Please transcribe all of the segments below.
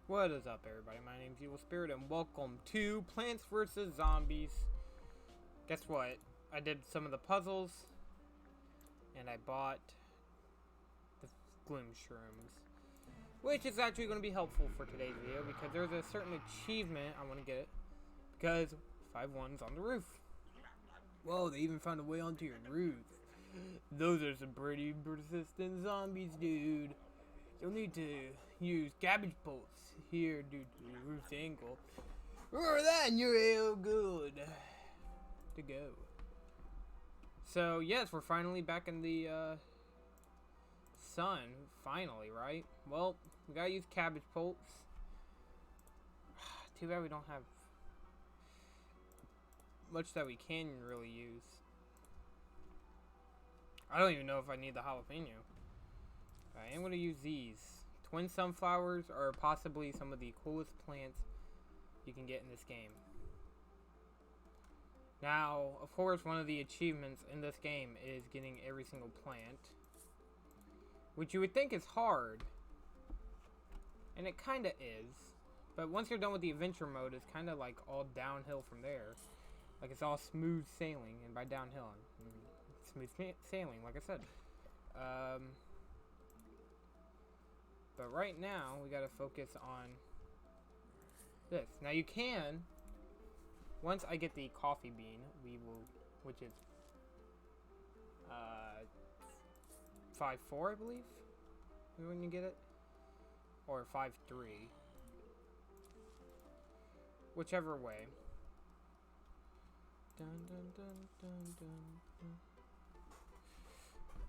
What is up, everybody? My name's Evil Spirit, and welcome to Plants vs. Zombies. Guess what? I did some of the puzzles, and I bought the Gloom Shrooms, which is actually going to be helpful for today's video, because there's a certain achievement I want to get, because 5-1's on the roof. Whoa, they even found a way onto your roof. Those are some pretty persistent zombies, dude. You'll need to use cabbage bolts here due to the roof's angle. Or that and you're all good to go. So, yes, we're finally back in the sun. Finally, right? Well, we gotta use cabbage bolts. Too bad we don't have much that we can really use. I don't even know if I need the jalapeno. I am going to use these. Twin sunflowers are possibly some of the coolest plants you can get in this game. Now, of course, one of the achievements in this game is getting every single plant, which you would think is hard, and it kind of is. But once you're done with the adventure mode, it's kind of like all downhill from there. Like it's all smooth sailing, and by downhill, I mean smooth sailing, like I said. But right now, we gotta focus on this. Now you can, once I get the coffee bean, we will, which is 5-4, I believe, when you get it, or 5-3, whichever way. Dun, dun, dun, dun, dun, dun.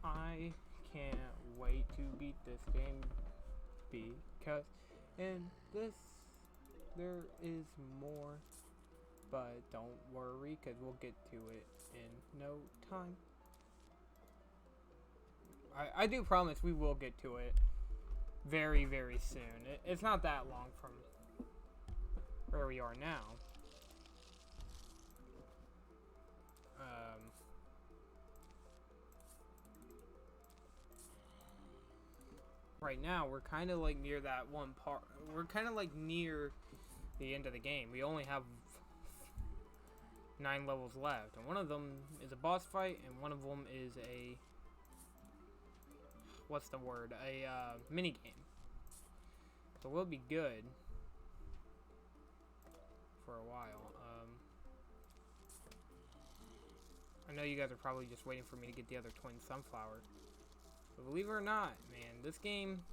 I can't wait to beat this game, because in this there is more, but don't worry, because we'll get to it in no time. I do promise we will get to it very, very soon. It's not that long from where we are now. Right now, we're kind of like near that one part. We're kind of like near the end of the game. We only have 9 levels left, and one of them is a boss fight, and one of them is a, what's the word? A mini game. So we'll be good for a while. I know you guys are probably just waiting for me to get the other twin sunflower. But believe it or not, man, this game,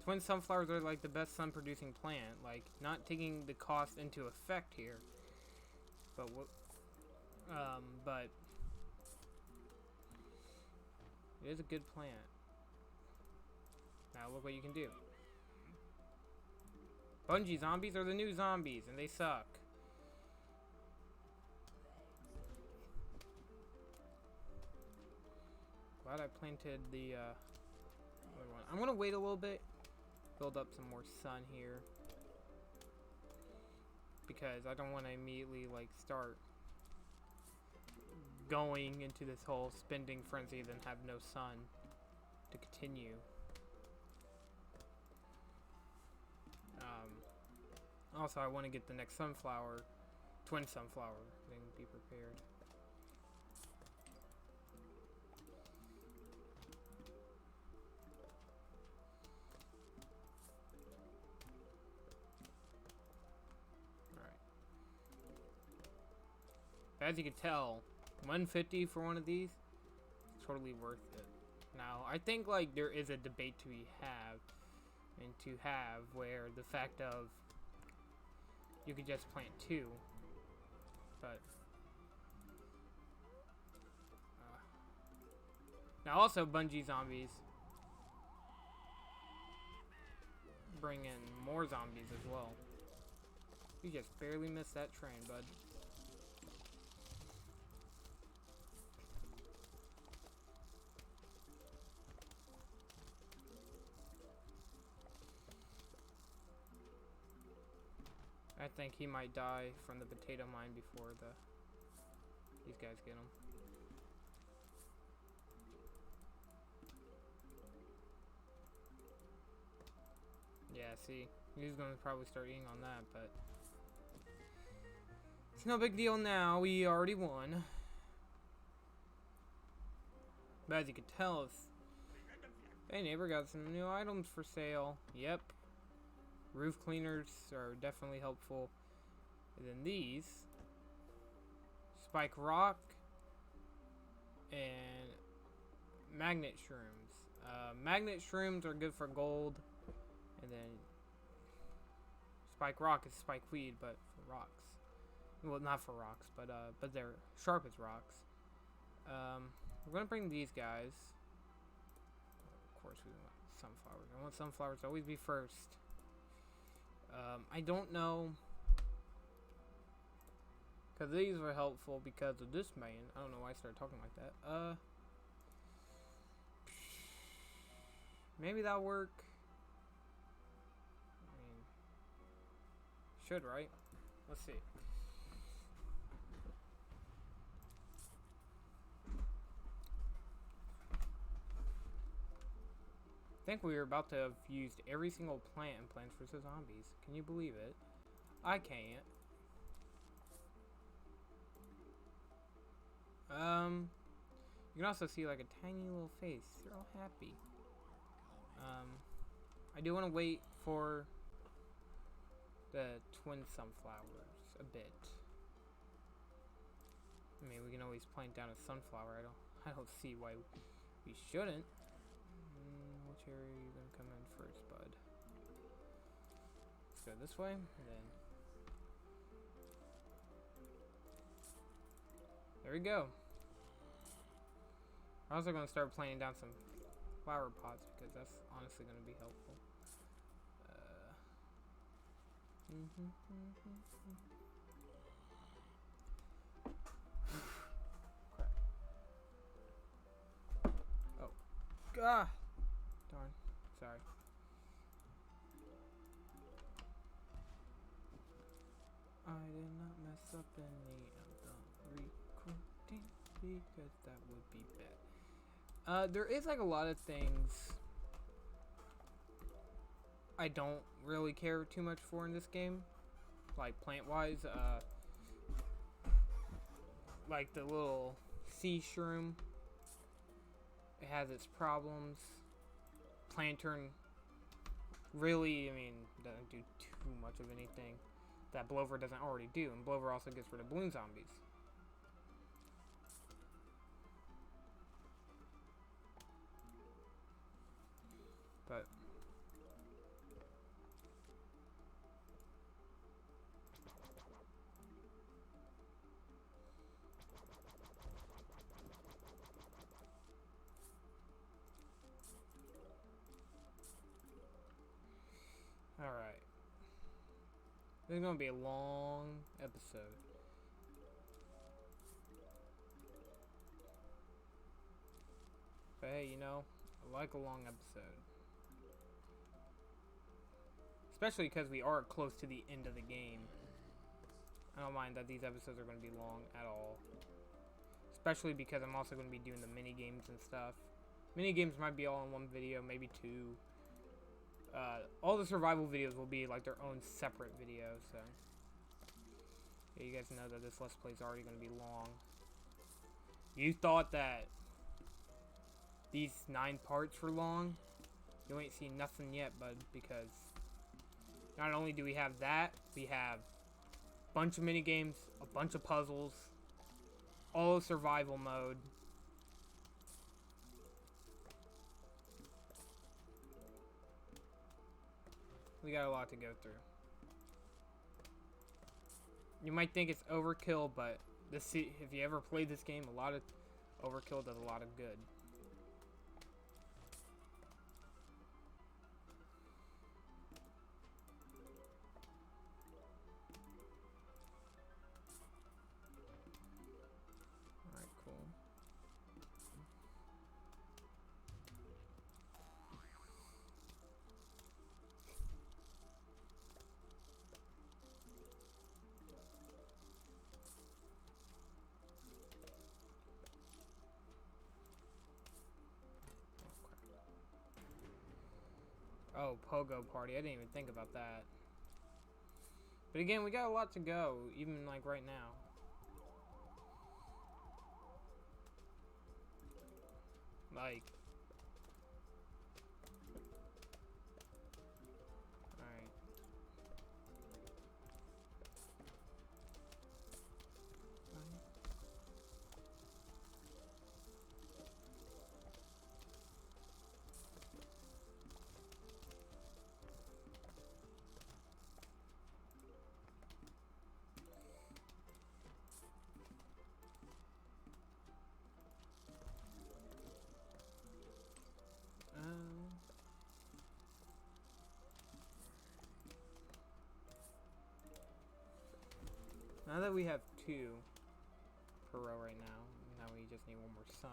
twin sunflowers are like the best sun-producing plant. Like, not taking the cost into effect here. But but it is a good plant. Now look what you can do. Bungie zombies are the new zombies, and they suck. Glad I planted the other one. I'm gonna wait a little bit, build up some more sun here, because I don't want to immediately like start going into this whole spending frenzy, then have no sun to continue. Also, I want to get the next sunflower, twin sunflower, then be prepared. As you can tell, 150 for one of these, it's totally worth it. Now, I think like there is a debate to have where the fact of you could just plant 2, but now also Bungie zombies bring in more zombies as well. You just barely missed that train, bud. I think he might die from the potato mine before these guys get him. see. He's gonna probably start eating on that, but it's no big deal now. We already won. But as you can tell, it's... Hey neighbor, got some new items for sale. Yep. Roof cleaners are definitely helpful. And then these. Spike rock. And magnet shrooms. Magnet shrooms are good for gold. And then spike rock is spike weed, but for rocks. Well, not for rocks, but they're sharp as rocks. We're gonna bring these guys. Of course, we want sunflowers. I want sunflowers to always be first. I don't know, because these were helpful because of this man. I don't know why I started talking like that. Maybe that'll work. I mean, should, right? Let's see. I think we were about to have used every single plant in Plants vs. Zombies. Can you believe it? I can't. You can also see like a tiny little face. They're all happy. I do want to wait for the twin sunflowers a bit. I mean, we can always plant down a sunflower. I don't see why we shouldn't. Which area are you gonna come in first, bud? Let's go this way, and then there we go. I'm also gonna start planting down some flower pots because that's honestly gonna be helpful. Crap. Oh, God. Darn. Sorry. I did not mess up any of the recording because that would be bad. There is like a lot of things I don't really care too much for in this game. Like plant-wise, like the little sea shroom. It has its problems. Plantern really, I mean, doesn't do too much of anything that Blover doesn't already do, and Blover also gets rid of balloon zombies. But alright. This is going to be a long episode. But hey, you know, I like a long episode. Especially because we are close to the end of the game. I don't mind that these episodes are going to be long at all. Especially because I'm also going to be doing the mini games and stuff. Mini games might be all in one video, maybe two. All the survival videos will be like their own separate videos, so yeah, you guys know that this Let's Play is already going to be long. You thought that these 9 parts were long? You ain't seen nothing yet, bud, because not only do we have that, we have a bunch of mini games, a bunch of puzzles, all survival mode. We got a lot to go through. You might think it's overkill, but this, if you ever played this game, a lot of overkill does a lot of good. Alright, cool. Oh, Pogo Party. I didn't even think about that. But again, we got a lot to go, even like right now. Like, alright. Now that we have 2 per row right now we just need 1 more sun.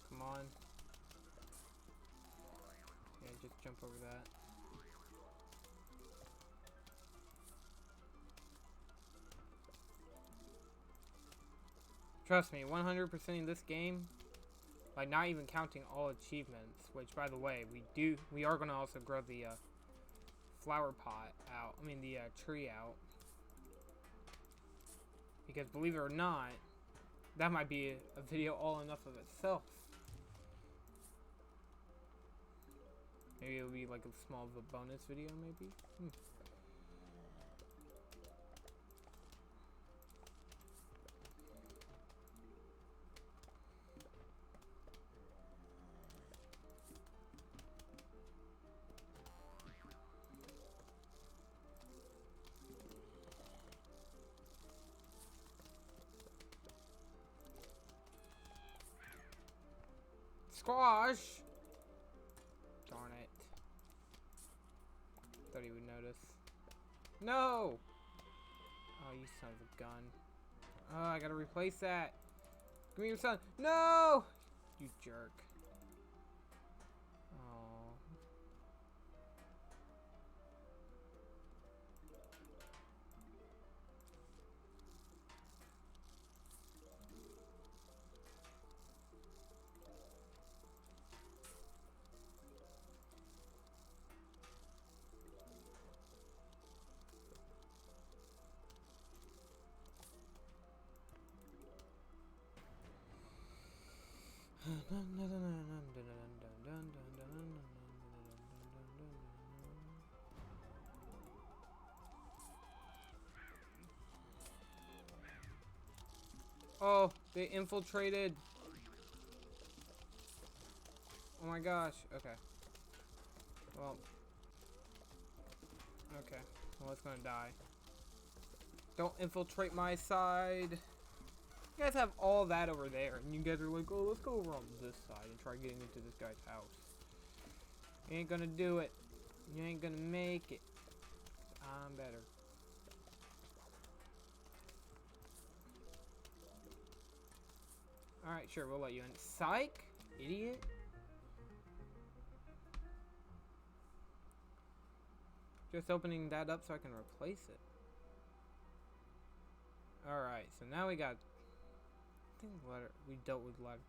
Come on. Yeah, just jump over that. Trust me, 100%ing this game, like not even counting all achievements, which by the way, we are going to also grow the flower pot out, the tree out. Because believe it or not, that might be a video all enough of itself. Maybe it'll be like a small bonus video, maybe? Squash! Darn it. Thought he would notice. No! Oh, you son of a gun. Oh, I gotta replace that. Give me your son. No! You jerk. Oh. Oh, they infiltrated. Oh my gosh. Okay. Well. Okay. Well, it's gonna die. Don't infiltrate my side. You guys have all that over there, and you guys are like, oh, let's go over on this side and try getting into this guy's house. You ain't gonna do it. You ain't gonna make it. I'm better. Alright, sure, we'll let you in. Psych! Idiot. Just opening that up so I can replace it. Alright, so now we got... I think we dealt with a lot of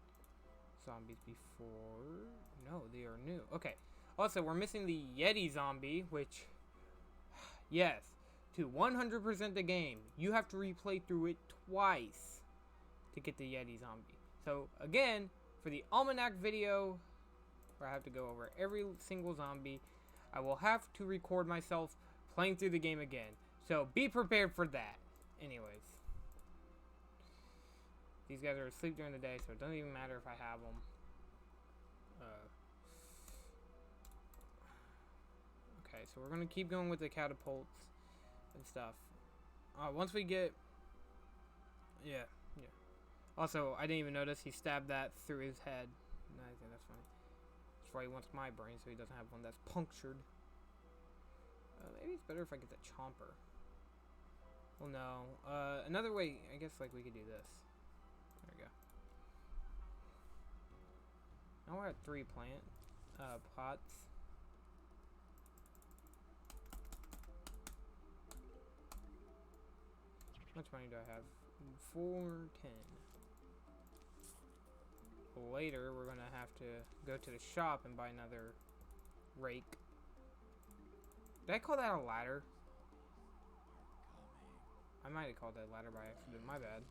zombies before. No, they are new. Okay. Also, we're missing the Yeti zombie, which... Yes. To 100% the game, you have to replay through it twice to get the Yeti zombie. So, again, for the Almanac video, where I have to go over every single zombie, I will have to record myself playing through the game again. So, be prepared for that. Anyways. These guys are asleep during the day, so it doesn't even matter if I have them. Okay, so we're going to keep going with the catapults and stuff. Once we get... Yeah. Also, I didn't even notice he stabbed that through his head. I think that's funny. That's why he wants my brain, so he doesn't have one that's punctured. Maybe it's better if I get the chomper. Well, no. Another way, I guess, like, we could do this. There we go. Now we're at 3 plant. pots. How much money do I have? 410. Later, we're gonna have to go to the shop and buy another rake. Did I call that a ladder? I might have called that ladder by accident. My bad.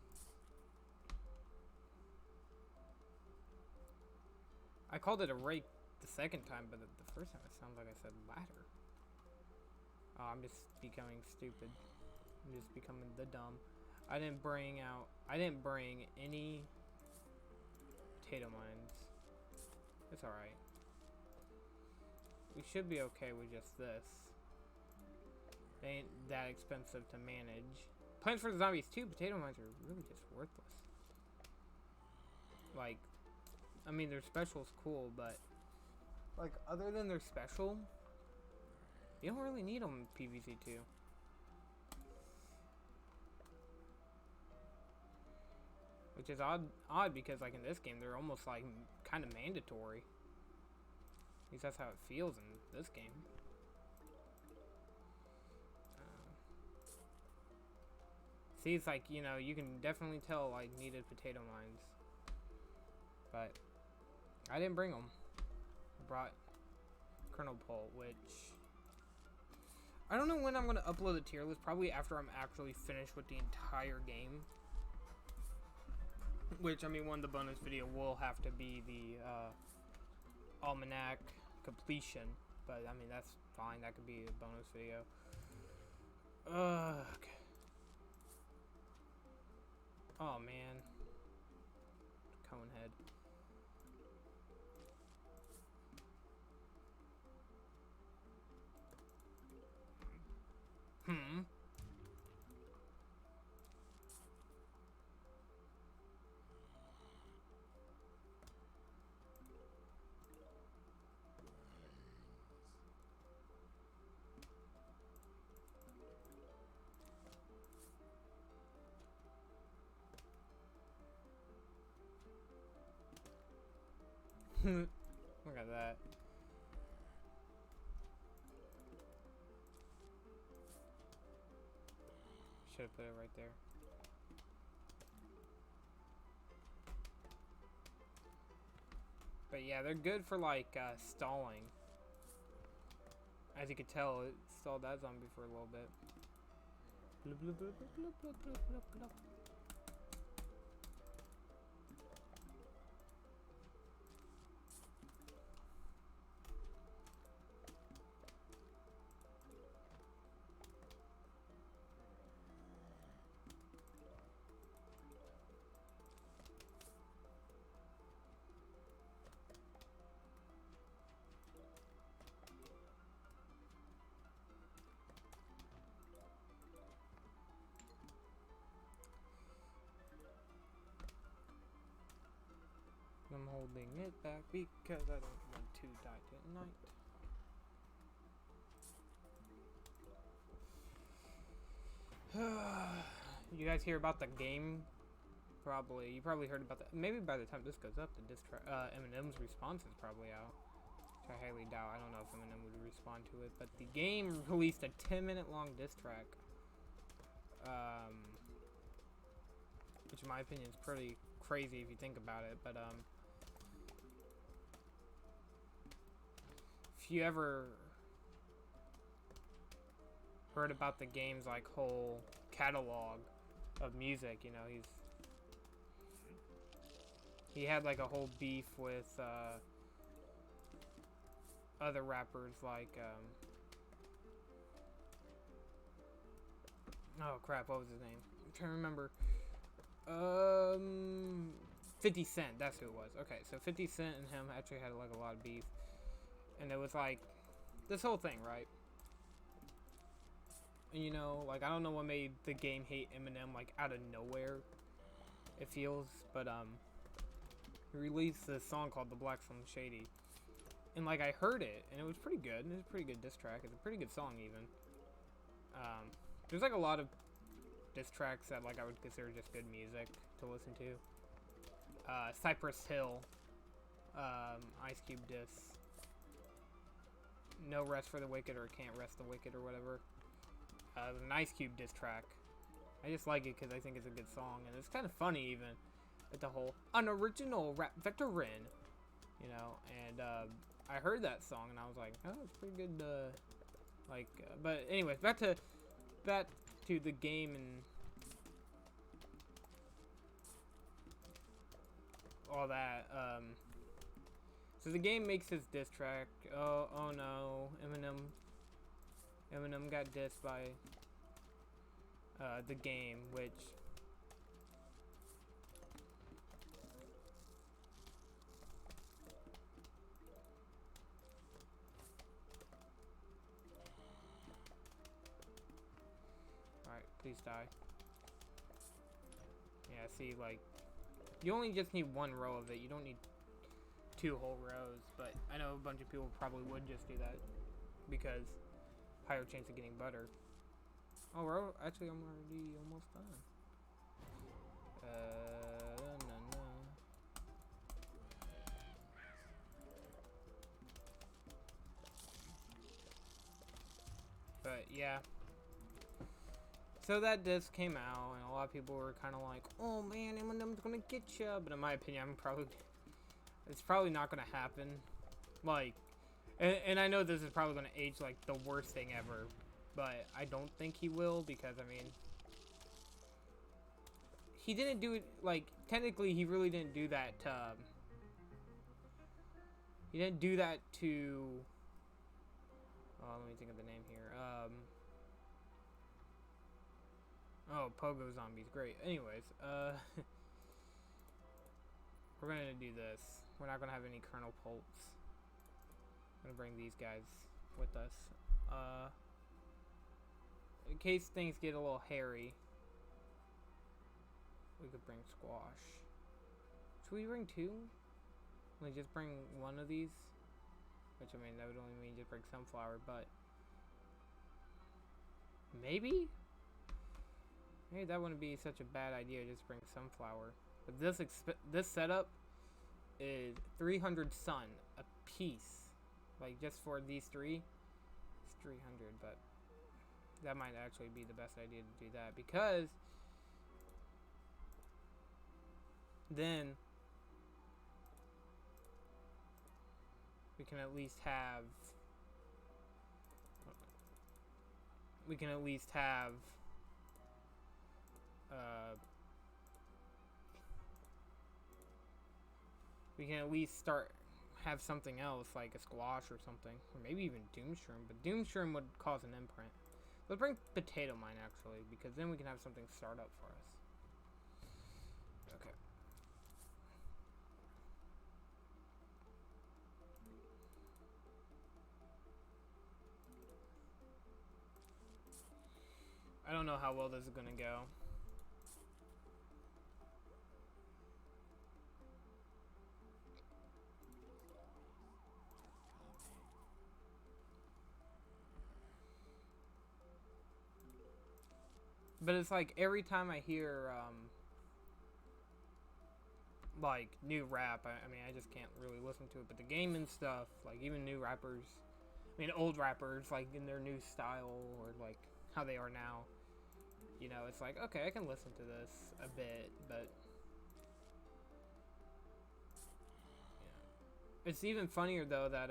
I called it a rake the second time, but the first time it sounded like I said ladder. Oh, I'm just becoming stupid. I'm just becoming the dumb. I didn't bring any potato mines. It's alright. We should be okay with just this. They ain't that expensive to manage. Plants vs. Zombies 2 potato mines are really just worthless. Like, I mean, their special's cool, but like, other than their special, you don't really need them in PvZ 2. Which is odd because, like, in this game, they're almost, like, kind of mandatory. At least that's how it feels in this game. See, it's like, you know, you can definitely tell, like, needed potato mines. But I didn't bring them. I brought Kernel Pole, which I don't know when I'm going to upload the tier list. Probably after I'm actually finished with the entire game. Which, I mean, one of the bonus video will have to be the Almanac completion. But, I mean, that's fine. That could be a bonus video. Okay. Oh, man. Conehead. Look at that. Should have put it right there. But yeah, they're good for like stalling. As you could tell, it stalled that zombie for a little bit. Bloop, bloop, bloop, bloop, bloop, bloop, bloop, bloop. I'm holding it back because I don't want to die tonight. You guys hear about the game? Probably. You probably heard about that. Maybe by the time this goes up, the diss track, Eminem's response is probably out. Which I highly doubt. I don't know if Eminem would respond to it. But the game released a 10-minute long diss track. Which in my opinion is pretty crazy if you think about it. But, if you ever heard about the game's like whole catalog of music, you know, he had like a whole beef with other rappers like oh crap, what was his name? I'm trying to remember. 50 Cent, that's who it was. Okay, so 50 Cent and him actually had like a lot of beef. And it was like this whole thing, right? And you know, like I don't know what made the game hate Eminem like out of nowhere. It feels, but he released this song called The Black Slim Shady. And like I heard it and it was pretty good. It was a pretty good diss track. It's a pretty good song even. There's like a lot of diss tracks that like I would consider just good music to listen to. Cypress Hill, Ice Cube diss. No Rest for the Wicked or Can't Rest the Wicked or whatever. It was an Ice Cube diss track. I just like it because I think it's a good song, and it's kind of funny even, with the whole unoriginal rap veteran, you know. And I heard that song and I was like, oh, it's pretty good. But anyways, back to the game and all that. So the game makes his diss track. Oh no, Eminem got dissed by the game, which alright, please die. Yeah, see, like, you only just need one row of it. You don't need 2 whole rows, but I know a bunch of people probably would just do that because higher chance of getting butter. Oh, actually, I'm already almost done. No. But yeah. So that disc came out, and a lot of people were kind of like, "Oh man, Eminem's gonna get ya." But in my opinion, it's probably not gonna happen. Like, and I know this is probably gonna age like the worst thing ever, but I don't think he will, because I mean, he didn't do it, like, technically he really didn't do that. He didn't do that to. Oh, let me think of the name here. Oh, Pogo Zombies, great. Anyways, we're gonna do this. We're not gonna have any Colonel Polts. I'm gonna bring these guys with us. In case things get a little hairy, we could bring Squash. Should we bring 2? Like, just bring 1 of these? Which, I mean, that would only mean just bring Sunflower, but maybe? Maybe that wouldn't be such a bad idea, just bring Sunflower. But this setup is 300 sun a piece. Like, just for these 3, it's 300, but that might actually be the best idea to do that, because then we can at least have have something else, like a Squash or something, or maybe even Doomshroom. But Doomshroom would cause an imprint. Let's bring Potato Mine, actually, because then we can have something start up for us. Okay. I don't know how well this is gonna go. But it's like every time I hear like new rap, I mean, I just can't really listen to it. But the game and stuff, like even new rappers, I mean old rappers, like in their new style or like how they are now, you know, it's like, okay, I can listen to this a bit, but yeah. It's even funnier though that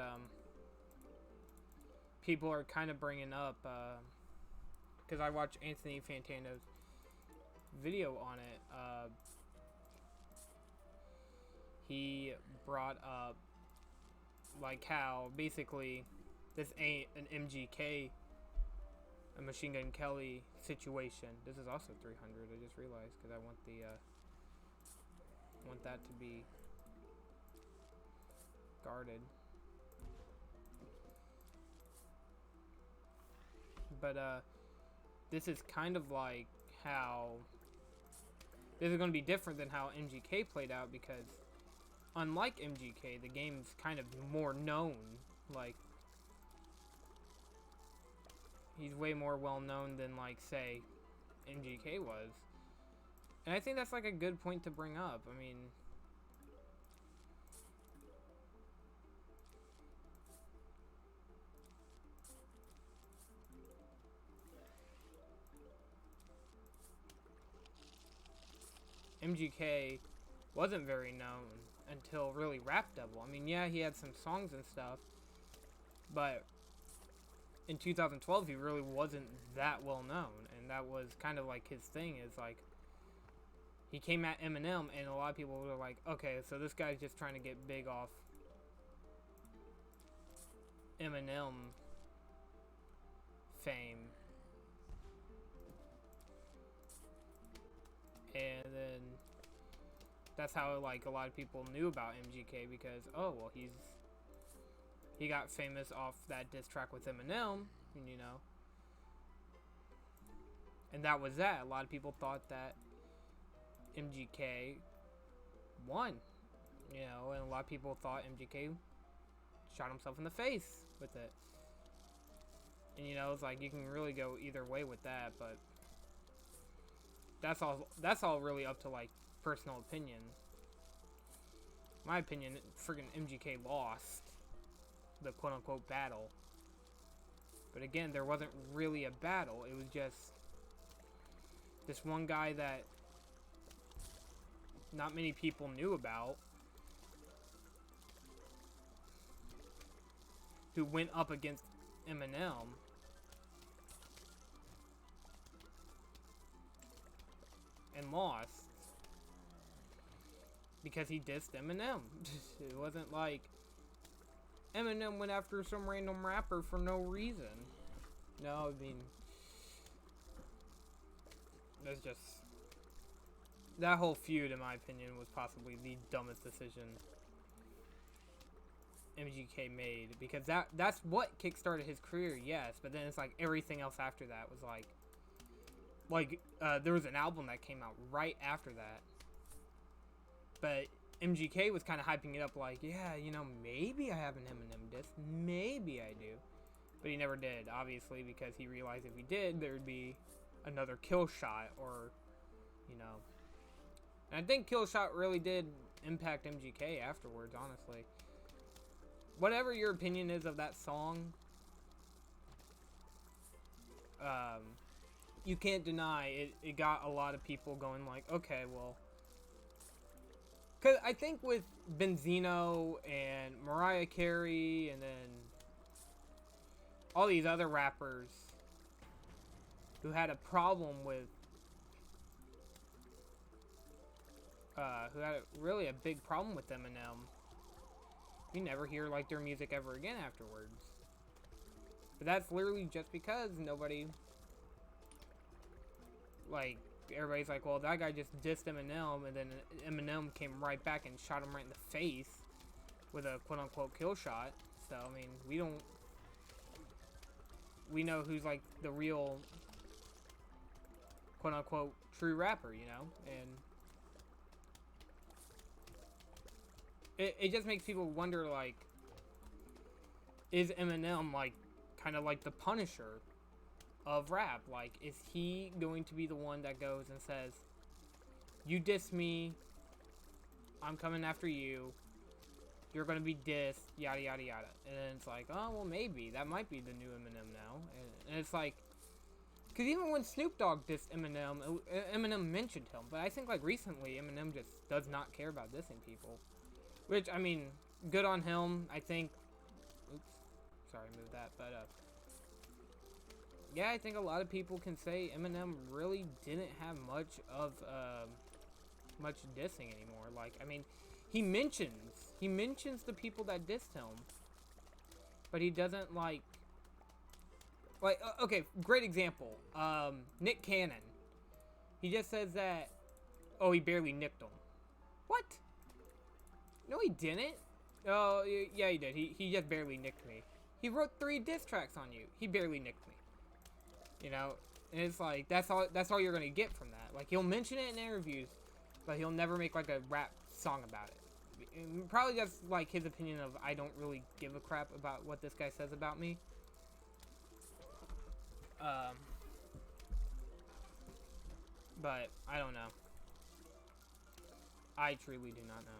people are kind of bringing up, because I watched Anthony Fantano's video on it. He brought up like how basically this ain't an MGK, a Machine Gun Kelly situation. This is also 300. I just realized, because I want that to be guarded. But this is kind of like how this is going to be different than how MGK played out, because unlike MGK, the game's kind of more known. Like, he's way more well known than, like, say, MGK was. And I think that's like a good point to bring up. I mean, MGK wasn't very known until really Rap Devil. I mean, yeah, he had some songs and stuff, but in 2012 he really wasn't that well known, and that was kind of like his thing. Is like he came at Eminem, and a lot of people were like, okay, so this guy's just trying to get big off Eminem fame. And then that's how like a lot of people knew about MGK, because oh well, he got famous off that diss track with Eminem, and you know, and that was that. A lot of people thought that MGK won, you know, and a lot of people thought MGK shot himself in the face with it. And you know, it's like you can really go either way with that, but that's all really up to like personal opinion. My opinion, friggin' MGK lost the quote-unquote battle. But again, there wasn't really a battle. It was just this one guy that not many people knew about, who went up against Eminem. And lost. Because he dissed Eminem. It wasn't like Eminem went after some random rapper for no reason. No, I mean, that's just, that whole feud, in my opinion, was possibly the dumbest decision MGK made, because that's what kickstarted his career, yes, but then it's like everything else after that was like there was an album that came out right after that, but MGK was kind of hyping it up like, yeah, you know, maybe I have an Eminem diss, maybe I do, but he never did, obviously, because he realized if he did, there would be another Kill Shot, or, you know, and I think Kill Shot really did impact MGK afterwards, honestly. Whatever your opinion is of that song, you can't deny it got a lot of people going like, okay, well, because I think with Benzino and Mariah Carey and then all these other rappers who had a problem with, who had really a big problem with Eminem, you never hear like their music ever again afterwards. But that's literally just because nobody, like, everybody's like, well, that guy just dissed Eminem, and then Eminem came right back and shot him right in the face with a quote-unquote kill shot. So, I mean, we know who's, like, the real quote-unquote true rapper, you know? And it just makes people wonder, like, is Eminem, like, kind of like the Punisher of rap? Like, is he going to be the one that goes and says, you diss me, I'm coming after you, you're gonna be dissed, yada yada yada. And then it's like, oh, well, maybe that might be the new Eminem now. And it's like, because even when Snoop Dogg dissed Eminem, Eminem mentioned him, but I think like recently Eminem just does not care about dissing people, which, I mean, good on him. I think, oops, sorry, move that, but yeah, I think a lot of people can say Eminem really didn't have much of much dissing anymore. Like, I mean, he mentions the people that dissed him, but he doesn't like okay, great example, Nick Cannon. He just says that, oh, he barely nicked him. What? No, he didn't. Oh, yeah, he did. He just barely nicked me. He wrote 3 diss tracks on you. He barely nicked me. You know, and it's like, that's all you're gonna get from that. Like, he'll mention it in interviews, but he'll never make like a rap song about it. And probably that's like his opinion of, I don't really give a crap about what this guy says about me. But I don't know. I truly do not know.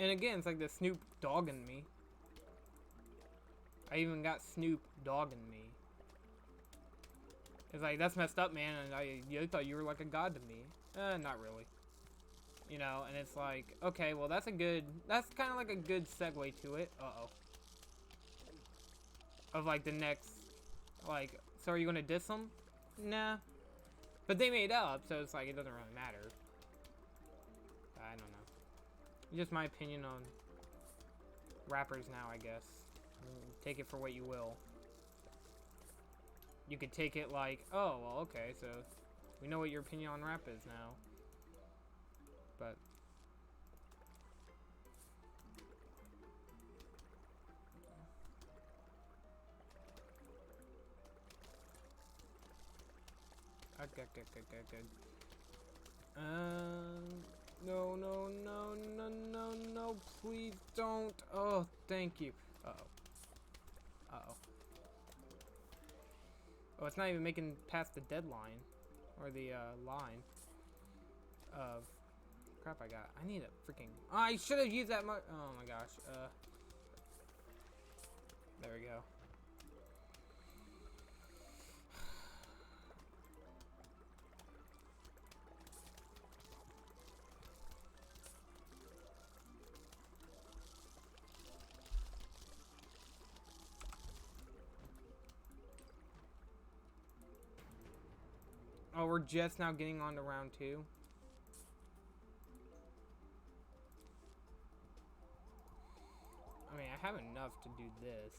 And again, it's like the Snoop dogging me. I even got Snoop dogging me. It's like, that's messed up, man, and I thought you were like a god to me. Not really. You know, and it's like, okay, well, that's kind of like a good segue to it. Uh-oh. Of, like, the next, like, so are you gonna diss them? Nah. But they made up, so it's like, it doesn't really matter. I don't know. Just my opinion on rappers now, I guess. Take it for what you will. You could take it like, oh, well, okay, so we know what your opinion on rap is now. But okay. No, no, no, no, no, no, please don't. Oh, thank you. Uh-oh. Uh-oh. Oh, it's not even making past the deadline. Or the, line. Of... Crap, I need a freaking... Oh, I should have used that much... Oh, my gosh. There we go. Oh, we're just now getting on to round 2. I mean, I have enough to do this.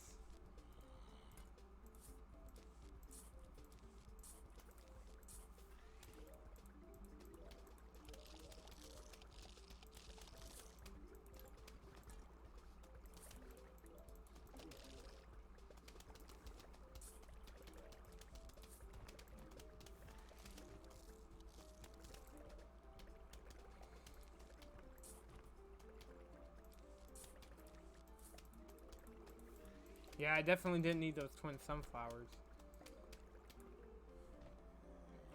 Yeah, I definitely didn't need those twin sunflowers.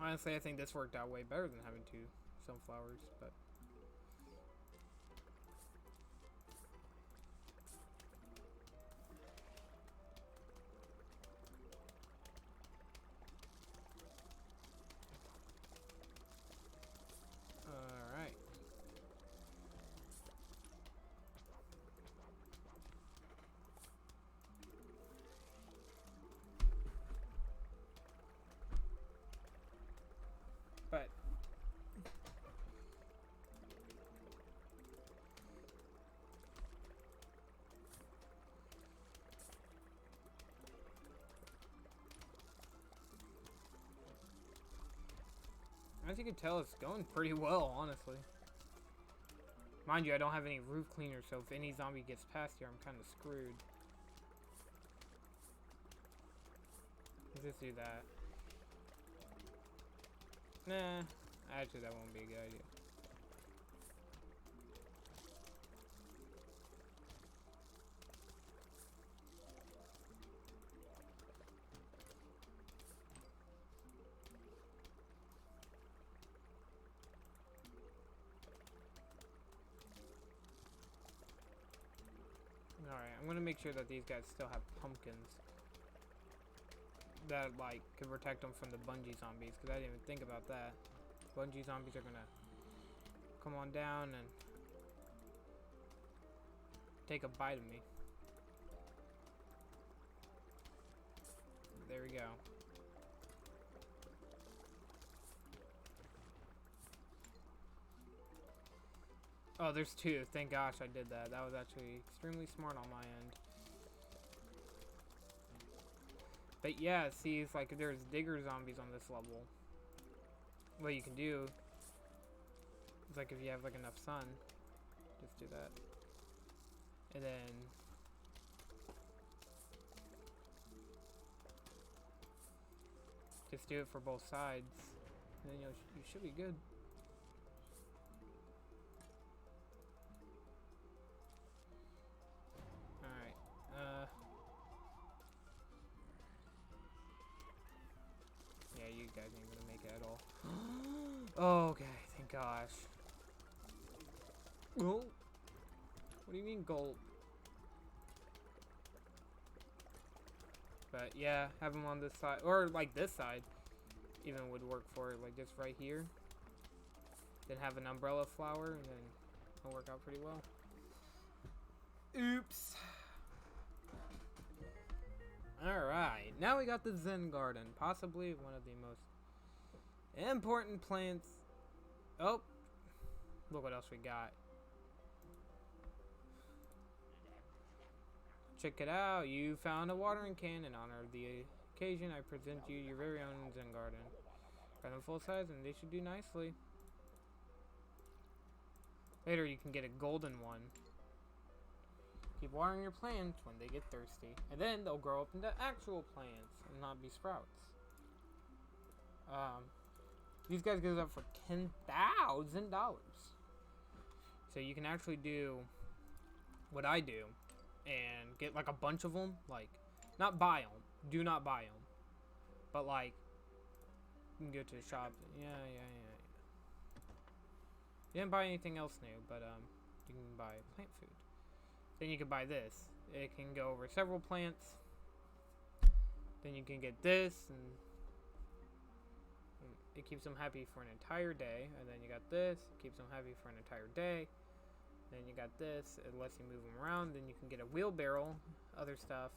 Honestly, I think this worked out way better than having 2 sunflowers, but... Alright. But... as you can tell, it's going pretty well, honestly. Mind you, I don't have any roof cleaner, so if any zombie gets past here, I'm kind of screwed. Let's just do that. Nah, actually that won't be a good idea. Alright, I'm gonna make sure that these guys still have pumpkins. That, like, could protect them from the bungee zombies, because I didn't even think about that. Bungee zombies are gonna come on down and take a bite of me. There we go. Oh, there's 2. Thank gosh I did that. That was actually extremely smart on my end. But yeah, see, it's like there's digger zombies on this level. What you can do is, like, if you have like enough sun, just do that. And then just do it for both sides. And then you should be good. Alright, yeah, you guys ain't gonna make it at all. Oh, okay, thank gosh. Oh. What do you mean gold? But yeah, have them on this side, or like this side even would work for it, like just right here. Then have an umbrella flower, and then it'll work out pretty well. Oops. Alright, now we got the Zen Garden, possibly one of the most important plants. Oh, look what else we got. Check it out, you found a watering can. In honor of the occasion, I present you your very own Zen Garden. Got them full size and they should do nicely. Later you can get a golden one. Keep watering your plants when they get thirsty, and then they'll grow up into actual plants and not be sprouts. These guys goes up for $10,000. So you can actually do what I do and get like a bunch of them. Like, not buy them. Do not buy them. But like, you can go to the shop. Yeah. You didn't buy anything else new, but you can buy plant food. Then you can buy this. It can go over several plants. Then you can get this, and it keeps them happy for an entire day. And then you got this, it keeps them happy for an entire day. Then you got this, it lets you move them around. Then you can get a wheelbarrow, other stuff.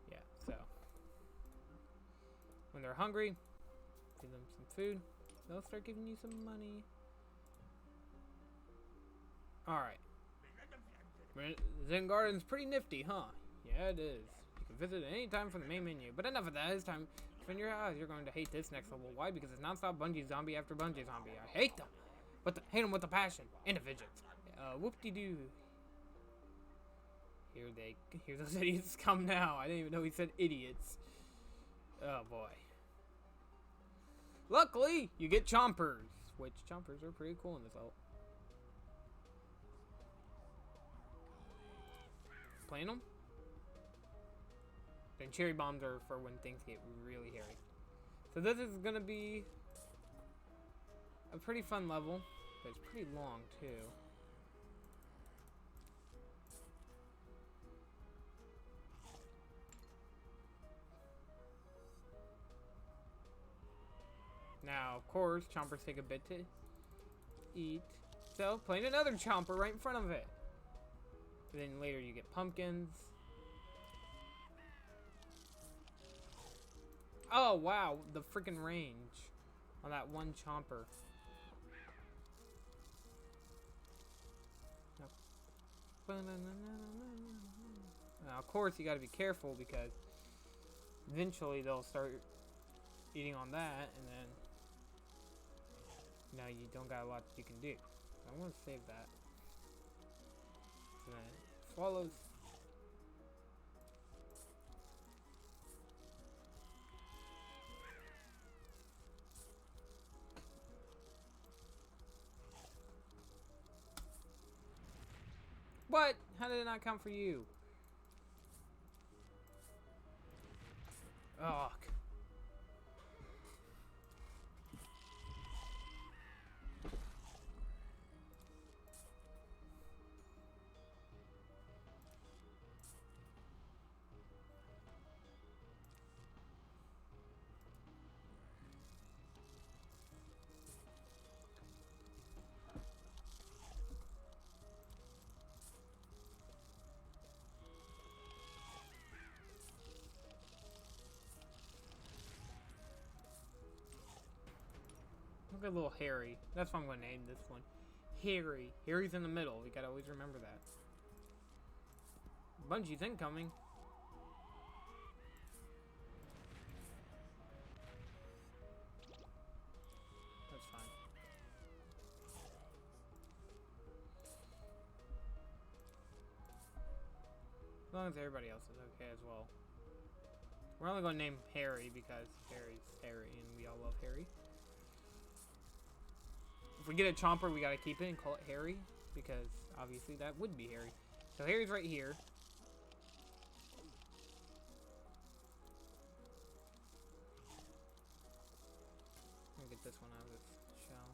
Yeah, so when they're hungry, give them some food. They'll start giving you some money. Alright. Zen Garden's pretty nifty, huh? Yeah, it is. You can visit at any time from the main menu. But enough of that. It's time to spend your house. You're going to hate this next level. Why? Because it's non-stop bungee zombie after bungee zombie. I hate them. But hate them with a passion. And a vengeance. Whoop-de-doo. Here those idiots come now. I didn't even know he said idiots. Oh, boy. Luckily, you get chompers. Which chompers are pretty cool in this level. Playing them. Then cherry bombs are for when things get really hairy. So this is gonna be a pretty fun level, but it's pretty long too. Now, of course, chompers take a bit to eat. So, playing another chomper right in front of it. And then later you get pumpkins. Oh, wow. The freaking range on that one chomper. Now, of course, you got to be careful because eventually they'll start eating on that, and then now you don't got a lot that you can do. I want to save that. And then it swallows. What? How did it not count for you? Ugh. Look at little Harry. That's what I'm going to name this one. Harry. Harry's in the middle. We got to always remember that. Bungie's incoming. That's fine. As long as everybody else is okay as well. We're only going to name Harry because Harry's Harry and we all love Harry. If we get a chomper, we gotta keep it and call it Harry, because obviously that would be Harry. So Harry's right here. I'm gonna get this one out of its shell.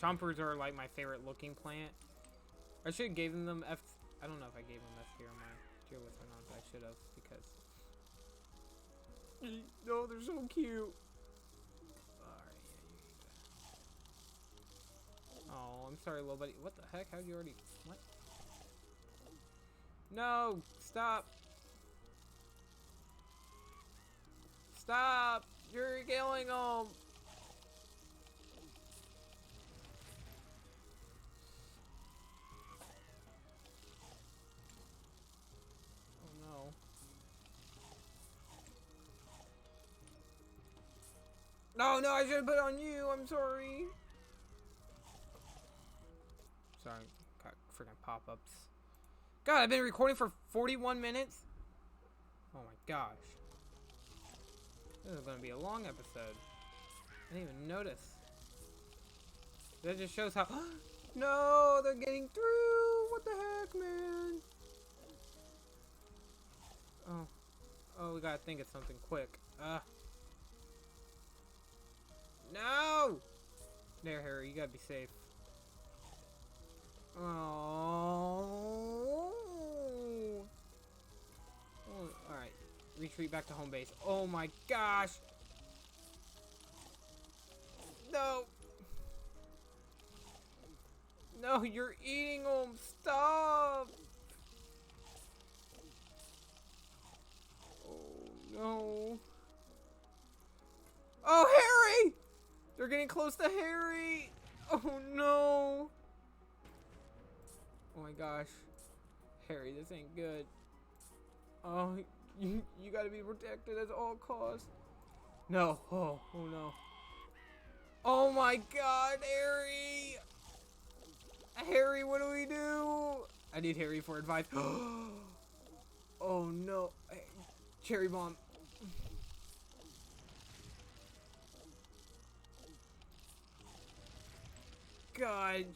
Chompers are like my favorite looking plant. I should have given them F. I don't know if I gave them F tier on my tier list or not, but I should have because. No, they're so cute. Alright, yeah, oh, I'm sorry, little buddy. What the heck? How'd you already? What? No! Stop! Stop! You're killing them! Oh no. No, I should have put it on you. I'm sorry. Sorry. Got freaking pop-ups. God, I've been recording for 41 minutes? Oh my gosh. This is going to be a long episode. I didn't even notice. That just shows how... No, they're getting through! What the heck, man? Oh, we gotta think of something quick. No! There, Harry, you gotta be safe. Oh, alright. Retreat back to home base. Oh my gosh! No! No, you're eating them! Stop! Oh no. Oh, Harry! They're getting close to Harry! Oh no! Oh my gosh. Harry, this ain't good. Oh, you gotta be protected at all costs. No. Oh no. Oh my god, Harry! Harry, what do we do? I need Harry for advice. Oh no. Hey, cherry bomb. God.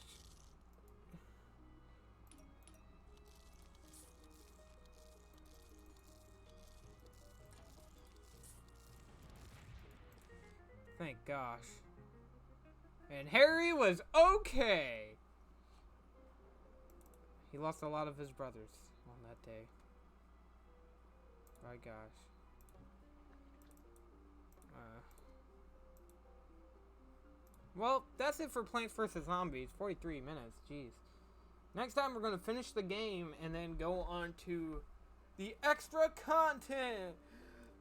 Thank gosh. And Harry was okay. He lost a lot of his brothers on that day. My gosh. Well, that's it for Plants vs. Zombies. 43 minutes. Jeez. Next time we're going to finish the game and then go on to the extra content.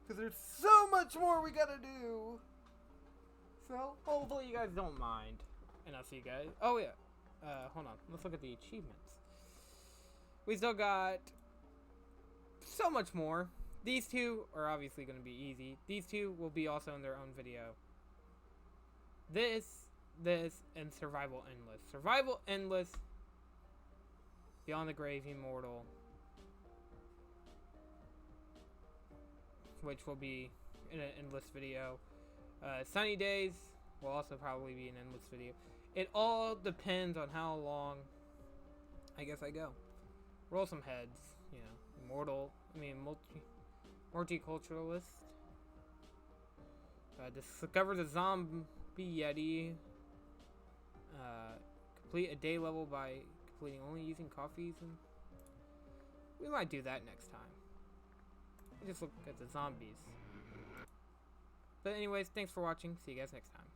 Because there's so much more we got to do. So, hopefully you guys don't mind. And I'll see you guys. Oh, yeah. Hold on. Let's look at the achievements. We still got so much more. These two are obviously going to be easy. These two will be also in their own video. This, and Survival Endless. Survival Endless, Beyond the Grave Immortal, which will be in an endless video. Sunny Days will also probably be an endless video. It all depends on how long I guess I go. Roll some heads, you know. Multiculturalist. Discover the zombie yeti. Complete a day level by completing only using coffees, and we might do that next time. Just look at the zombies. But anyways, thanks for watching. See you guys next time.